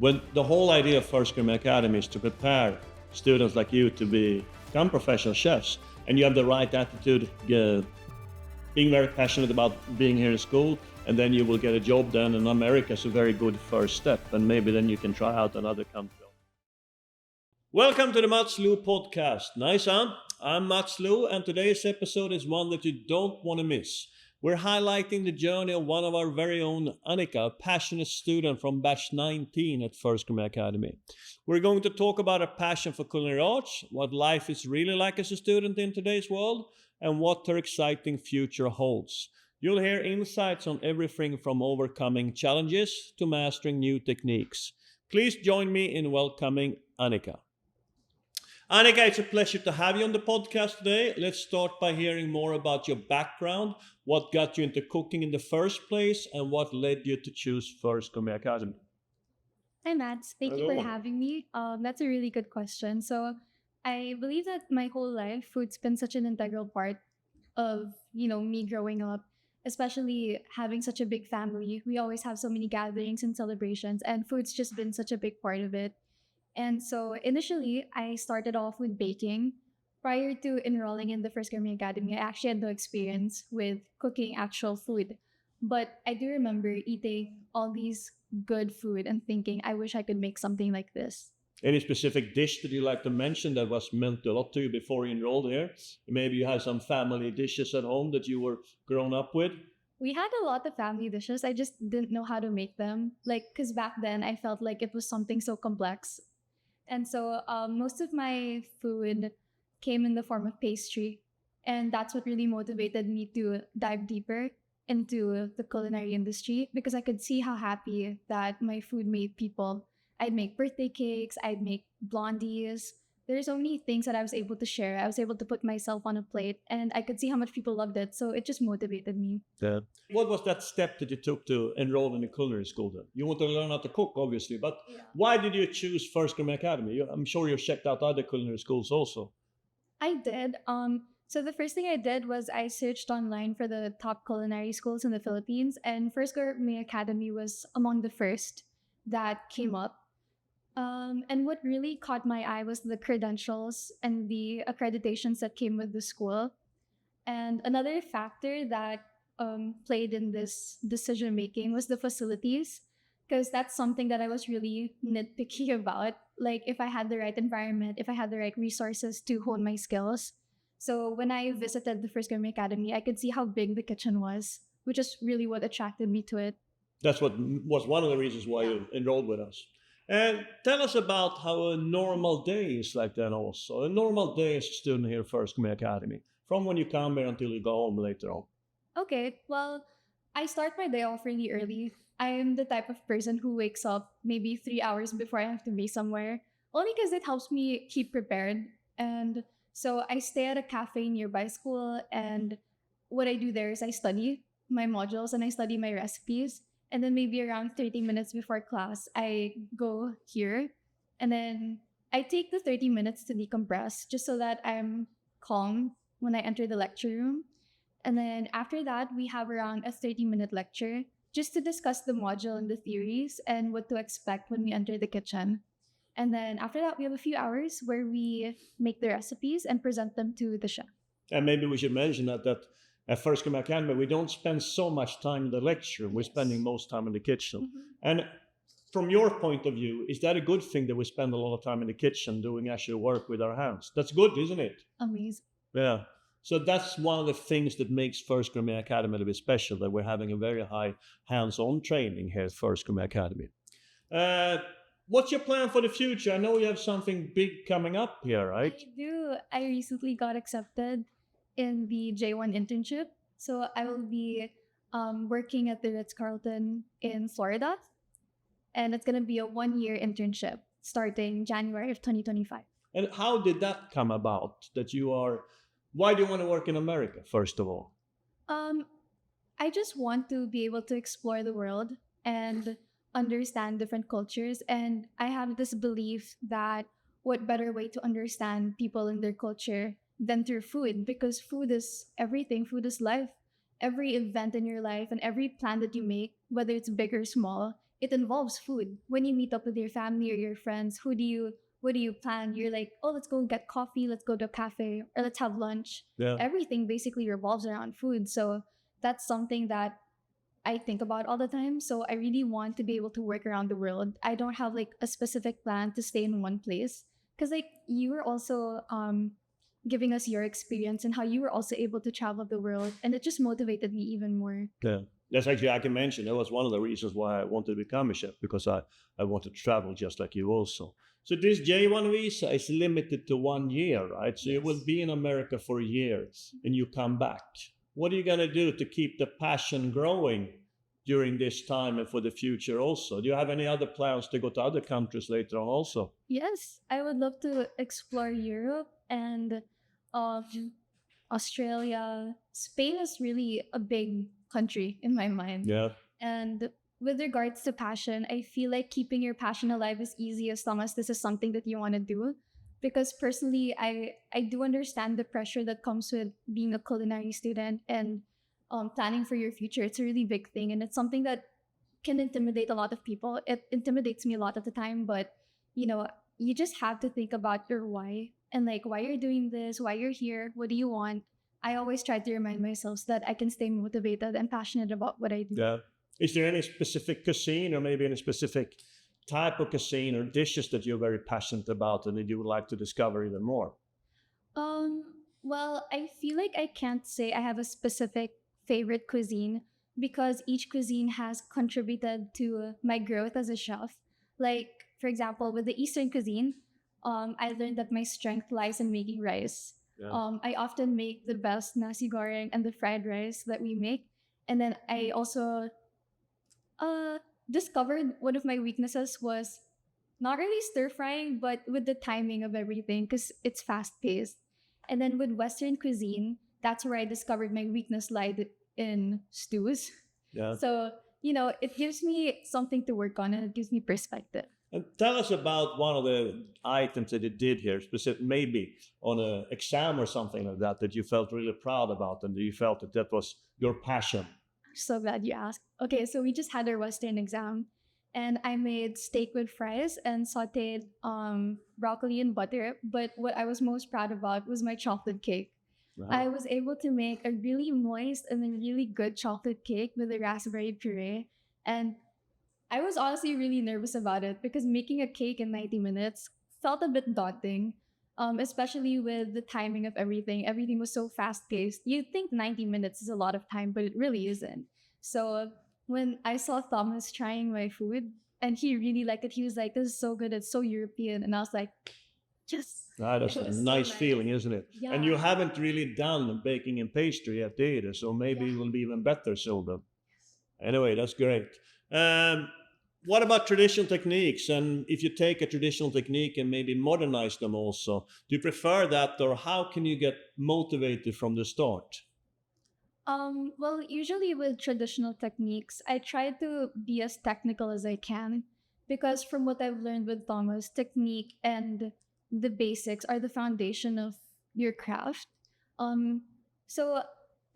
When the whole idea of First Gourmet Academy is to prepare students like you to become professional chefs, and you have the right attitude, being very passionate about being here in school, and then you will get a job then, and America is a very good first step, and maybe then you can try out another country. Welcome to the Mats Lou podcast. Nice, huh? I'm Mats Lou, and today's episode is one that you don't want to miss. We're highlighting the journey of one of our very own, Annika, a passionate student from batch 19 at First Gourmet Academy. We're going to talk about her passion for culinary arts, what life is really like as a student in today's world, and what her exciting future holds. You'll hear insights on everything from overcoming challenges to mastering new techniques. Please join me in welcoming Annika. Annika, it's a pleasure to have you on the podcast today. Let's start by hearing more about your background, what got you into cooking in the first place, and what led you to choose First Gourmet Academy. Hi, Matt. Thank you for Hello. having me. That's a really good question. So, I believe that my whole life, food's been such an integral part of me growing up, especially having such a big family. We always have so many gatherings and celebrations, and food's just been such a big part of it. And so, initially, I started off with baking. Prior to enrolling in the First Gourmet Academy, I actually had no experience with cooking actual food. But I do remember eating all these good food and thinking, I wish I could make something like this. Any specific dish that you like to mention that was meant a lot to you before you enrolled here? Maybe you have some family dishes at home that you were grown up with? We had a lot of family dishes. I just didn't know how to make them. Like, because back then I felt like it was something so complex. And so most of my food came in the form of pastry. And that's what really motivated me to dive deeper into the culinary industry because I could see how happy that my food made people. I'd make birthday cakes, I'd make blondies. There's so many things that I was able to share. I was able to put myself on a plate and I could see how much people loved it. So it just motivated me. Yeah. What was that step that you took to enroll in a culinary school then? You want to learn how to cook, obviously, but Yeah. why did you choose First Gourmet Academy? I'm sure you've checked out other culinary schools also. I did. So the first thing I did was I searched online for the top culinary schools in the Philippines, and First Gourmet Academy was among the first that came up. And what really caught my eye was the credentials and the accreditations that came with the school. And another factor that played in this decision making was the facilities, because that's something that I was really nitpicky about. Like, if I had the right environment, if I had the right resources to hone my skills. So, when I visited the First Gourmet Academy, I could see how big the kitchen was, which is really what attracted me to it. That's what was one of the reasons why Yeah. you enrolled with us. And tell us about how a normal day is like then also. A normal day as a student here at First Gourmet Academy, from when you come here until you go home later on. Okay, well, I start my day off really early. I am the type of person who wakes up maybe 3 hours before I have to be somewhere, only because it helps me keep prepared. And so I stay at a cafe nearby school, and what I do there is I study my modules and I study my recipes. And then maybe around 30 minutes before class, I go here, and then I take the 30 minutes to decompress just so that I'm calm when I enter the lecture room. And then after that, we have around a 30-minute lecture just to discuss the module and the theories and what to expect when we enter the kitchen. And then after that, we have a few hours where we make the recipes and present them to the chef. And maybe we should mention that at First Gourmet Academy, we don't spend so much time in the lecture. We're spending most time in the kitchen. Mhm. And from your point of view, is that a good thing that we spend a lot of time in the kitchen doing actual work with our hands? That's good, isn't it? Amazing. Yeah. So that's one of the things that makes First Gourmet Academy a little bit special, that we're having a very high hands-on training here at First Gourmet Academy. Uh, what's your plan for the future? I know you have something big coming up here, right? I do. I recently got accepted in the J1 internship. So I will be working at the Ritz-Carlton in Florida. And it's going to be a 1 year internship starting January of 2025. And how did that come about? Why do you want to work in America, first of all? Um, I just want to be able to explore the world and understand different cultures. And I have this belief that what better way to understand people and their culture than through food? Because food is everything, food is life. Every event in your life and every plan that you make, whether it's big or small, it involves food. When you meet up with your family or your friends, what do you plan? You're like, oh, let's go get coffee, let's go to a cafe, or let's have lunch. Yeah. Everything basically revolves around food. So that's something that I think about all the time. So I really want to be able to work around the world. I don't have like a specific plan to stay in one place. Cause like you were also giving us your experience and how you were also able to travel the world. And it just motivated me even more. Yeah. That's actually, I can mention, that was one of the reasons why I wanted to become a chef, because I wanted to travel just like you also. So this J1 visa is limited to 1 year, right? So you will Yes. be in America for a year and you come back. What are you going to do to keep the passion growing during this time and for the future also? Do you have any other plans to go to other countries later on also? Yes, I would love to explore Europe and um, Australia. Spain is really a big country in my mind. Yeah. And with regards to passion, I feel like keeping your passion alive is easy as long as this is something that you want to do. Because personally, I do understand the pressure that comes with being a culinary student and planning for your future. It's a really big thing, and it's something that can intimidate a lot of people. It intimidates me a lot of the time, but you know, you just have to think about your why and like why you're doing this, why you're here, what do you want. I always try to remind myself so that I can stay motivated and passionate about what I do. Yeah. Is there any specific cuisine or maybe any specific type of cuisine or dishes that you're very passionate about and that you would like to discover even more? Um, well, I feel like I can't say I have a specific favorite cuisine because each cuisine has contributed to my growth as a chef. Like, for example, with the Eastern cuisine, I learned that my strength lies in making rice. Yeah. I often make the best nasi goreng and the fried rice that we make. And then I also uh, discovered one of my weaknesses was not really stir frying, but with the timing of everything because it's fast paced. And then with Western cuisine, that's where I discovered my weakness lied in stews. Yeah. So, it gives me something to work on and it gives me perspective. And tell us about one of the items that you did here, specific, maybe on an exam or something like that, that you felt really proud about and that you felt that that was your passion. So glad you asked. Okay, so we just had our Western exam and I made steak with fries and sauteed broccoli and butter. But what I was most proud about was my chocolate cake. Wow. I was able to make a really moist and a really good chocolate cake with a raspberry puree. And I was honestly really nervous about it because making a cake in 90 minutes felt a bit daunting, especially with the timing of everything. Everything was so fast paced. You'd think 90 minutes is a lot of time, but it really isn't. So when I saw Thomas trying my food and he really liked it, he was like, "This is so good. It's so European." And I was like, "Yes." Ah, that's It a was so nice nice. feeling, isn't it? And you Yeah. haven't really done baking and pastry yet either, so maybe it Yeah. will be even better soon. But anyway, that's great. Um, what about traditional techniques? And if you take a traditional technique and maybe modernize them also, do you prefer that, or how can you get motivated from the start? Well, usually with traditional techniques, I try to be as technical as I can because from what I've learned with Thomas, technique and the basics are the foundation of your craft. Um, so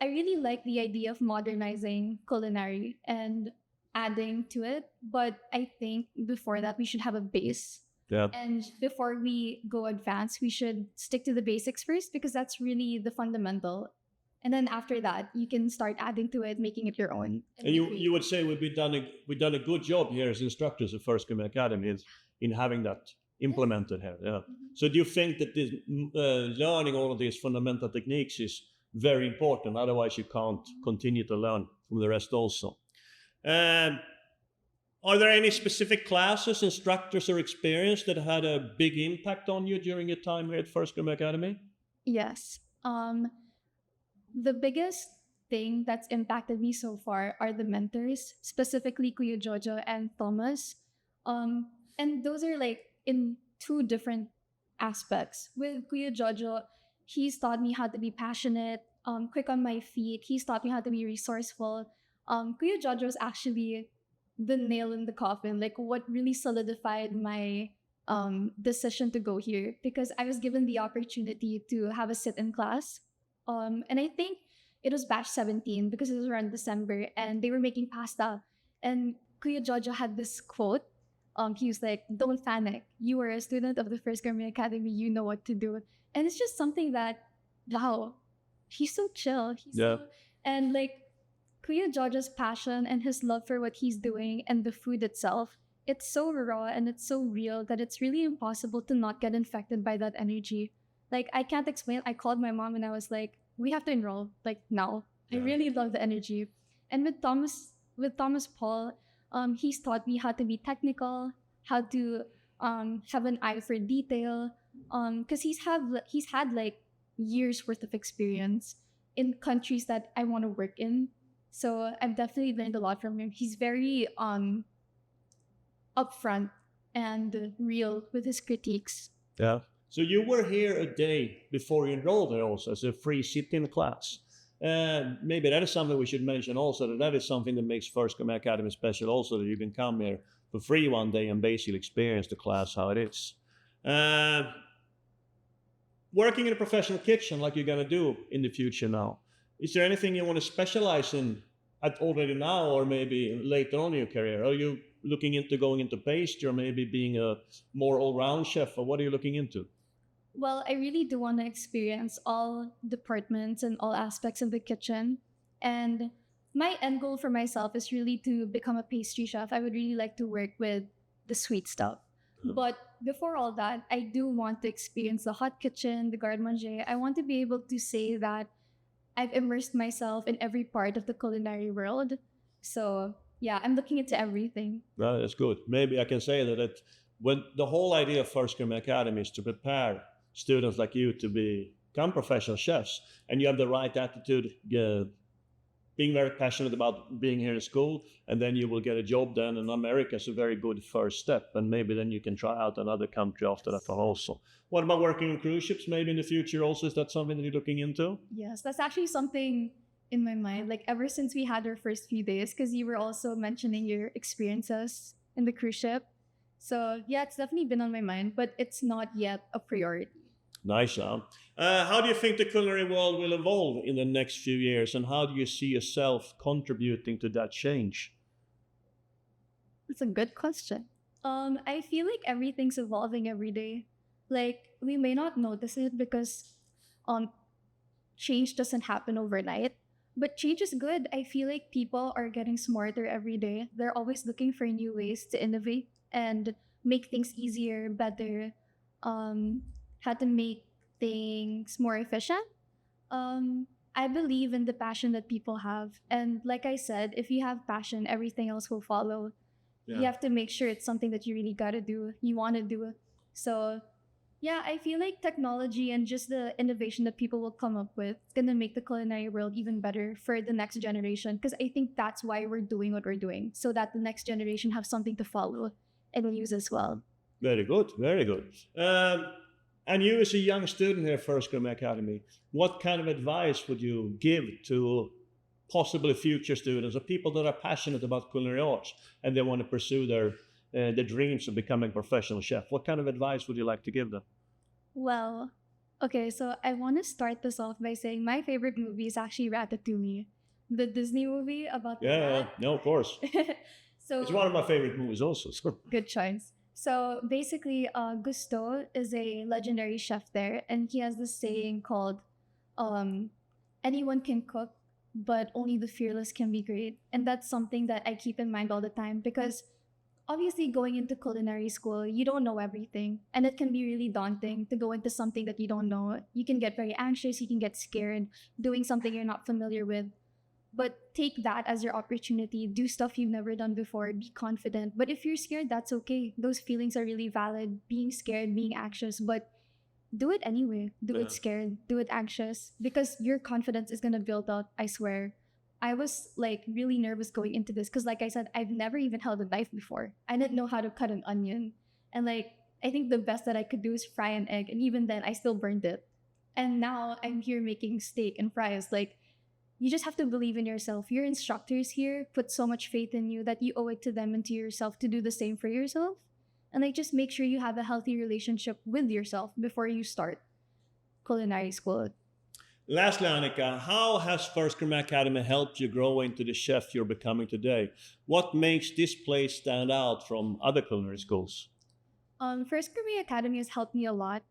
I really like the idea of modernizing culinary and adding to it, but I think before that we should have a base. Yeah. And before we go advanced, we should stick to the basics first because that's really the fundamental, and then after that, you can start adding to it, making it your own, and And be you creative. would say we've done a good job here as instructors at First Gourmet Academy in having that Yes. implemented here. Yeah. Mhm. So do you think that this, learning all of these fundamental techniques is very important? Otherwise, you can't continue to learn from the rest also. Um, are there any specific classes, instructors, or experience that had a big impact on you during your time here at First Gourmet Academy? Yes. The biggest thing that's impacted me so far are the mentors, specifically Kuya Jojo and Thomas. And those are like in two different aspects. With Kuya Jojo, he's taught me how to be passionate, quick on my feet. He's taught me how to be resourceful. Kuya Jojo is actually the nail in the coffin, like what really solidified my decision to go here because I was given the opportunity to have a sit-in class, and I think it was batch 17 because it was around December and they were making pasta. And Kuya Jojo had this quote. He was like, "Don't panic. You are a student of the First Gourmet Academy. You know what to do." And it's just something that, wow, he's so chill. He's Yeah. so and like Kuya Jojo's passion and his love for what he's doing and the food itself. It's so raw and it's so real that it's really impossible to not get infected by that energy. Like I can't explain. I called my mom and I was like, "We have to enroll like now." I Yeah. really love the energy. And with Thomas Paul, he's taught me how to be technical, how to have an eye for detail. Because he's had like years worth of experience in countries that I want to work in. So I've definitely learned a lot from him. He's very upfront and real with his critiques. Yeah. So you were here a day before you enrolled there also as a free sit-in class. And maybe that is something we should mention also, that is something that makes First Gourmet Academy special also, that you can come here for free one day and basically experience the class how it is. Uh, Working in a professional kitchen like you're going to do in the future now, is there anything you want to specialize in at already now or maybe later on in your career? Are you looking into going into pastry or maybe being a more all-round chef, or what are you looking into? Well, I really do want to experience all departments and all aspects of the kitchen. And my end goal for myself is really to become a pastry chef. I would really like to work with the sweet stuff. But before all that, I do want to experience the hot kitchen, the garde manger. I want to be able to say that I've immersed myself in every part of the culinary world. So, yeah, I'm looking into everything. Well, that's good. Maybe I can say that when the whole idea of First Gourmet Academy is to prepare students like you to become professional chefs, and you have the right attitude, being very passionate about being here in school, and then you will get a job then. And America is a very good first step, and maybe then you can try out another country after that one also. What about working on cruise ships? Maybe in the future also, is that something that you're looking into? Yes, that's actually something in my mind. Like ever since we had our first few days, because you were also mentioning your experiences in the cruise ship. So yeah, it's definitely been on my mind, but it's not yet a priority. Nice, huh? How do you think the culinary world will evolve in the next few years, and how do you see yourself contributing to that change? That's a good question. I feel like everything's evolving every day. Like we may not notice it because um change doesn't happen overnight, but change is good. I feel like people are getting smarter every day. They're always looking for new ways to innovate and make things easier, better, um, how to make things more efficient. I believe in the passion that people have. And like I said, if you have passion, everything else will follow. You Yeah. have to make sure it's something that you really got to do, you want to do. So yeah, I feel like technology and just the innovation that people will come up with is gonna make the culinary world even better for the next generation. Because I think that's why we're doing what we're doing, so that the next generation have something to follow and use as well. Very good, very good. And you, as a young student here at First Gourmet Academy, what kind of advice would you give to possibly future students or people that are passionate about culinary arts and they want to pursue their dreams of becoming a professional chef? What kind of advice would you like to give them? Well, okay, so I want to start this off by saying my favorite movie is actually Ratatouille, the Disney movie about the Yeah, rat. no, of course. It's one So of my favorite movies also. So, good choice. So basically, Gusto is a legendary chef there, and he has this saying called, um, "Anyone can cook, but only the fearless can be great." And that's something that I keep in mind all the time because obviously going into culinary school, you don't know everything, and it can be really daunting to go into something that you don't know. You can get very anxious, you can get scared doing something you're not familiar with. But take that as your opportunity. Do stuff you've never done before. Be confident. But if you're scared, that's okay. Those feelings are really valid. Being scared, being anxious, but do it anyway. Do yeah. it scared. Do it anxious because your confidence is gonna build up. I swear. I was like really nervous going into this because, like I said, I've never even held a knife before. I didn't know how to cut an onion, and like I think the best that I could do is fry an egg, and even then, I still burned it. And now I'm here making steak and fries. Like you just have to believe in yourself. Your instructors here put so much faith in you that you owe it to them and to yourself to do the same for yourself. And like just make sure you have a healthy relationship with yourself before you start culinary school. Lastly, Annika, how has First Gourmet Academy helped you grow into the chef you're becoming today? What makes this place stand out from other culinary schools? First Gourmet Academy has helped me a lot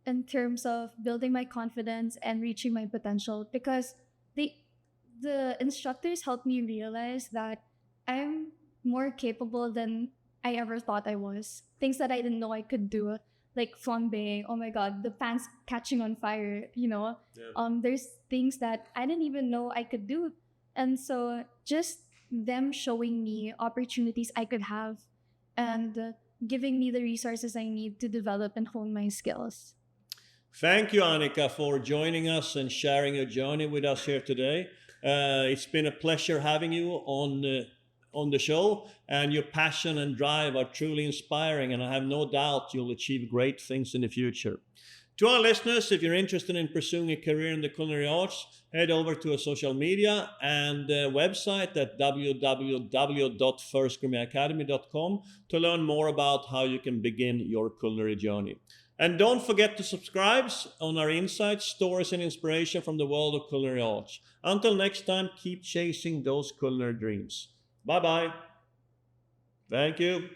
in terms of building my confidence and reaching my potential because they the instructors helped me realize that I'm more capable than I ever thought I was. Things that I didn't know I could do, like flambeing. Oh my god, the pans catching on fire. Yeah. There's things that I didn't even know I could do, and so just them showing me opportunities I could have, and giving me the resources I need to develop and hone my skills. Thank you, Annika, for joining us and sharing your journey with us here today. It's been a pleasure having you on the show, and your passion and drive are truly inspiring, and I have no doubt you'll achieve great things in the future. To our listeners, if you're interested in pursuing a career in the culinary arts, head over to our social media and website at www.firstgourmetacademy.com to learn more about how you can begin your culinary journey. And don't forget to subscribe on our insights, stories, and inspiration from the world of culinary arts. Until next time, keep chasing those culinary dreams. Bye bye. Thank you.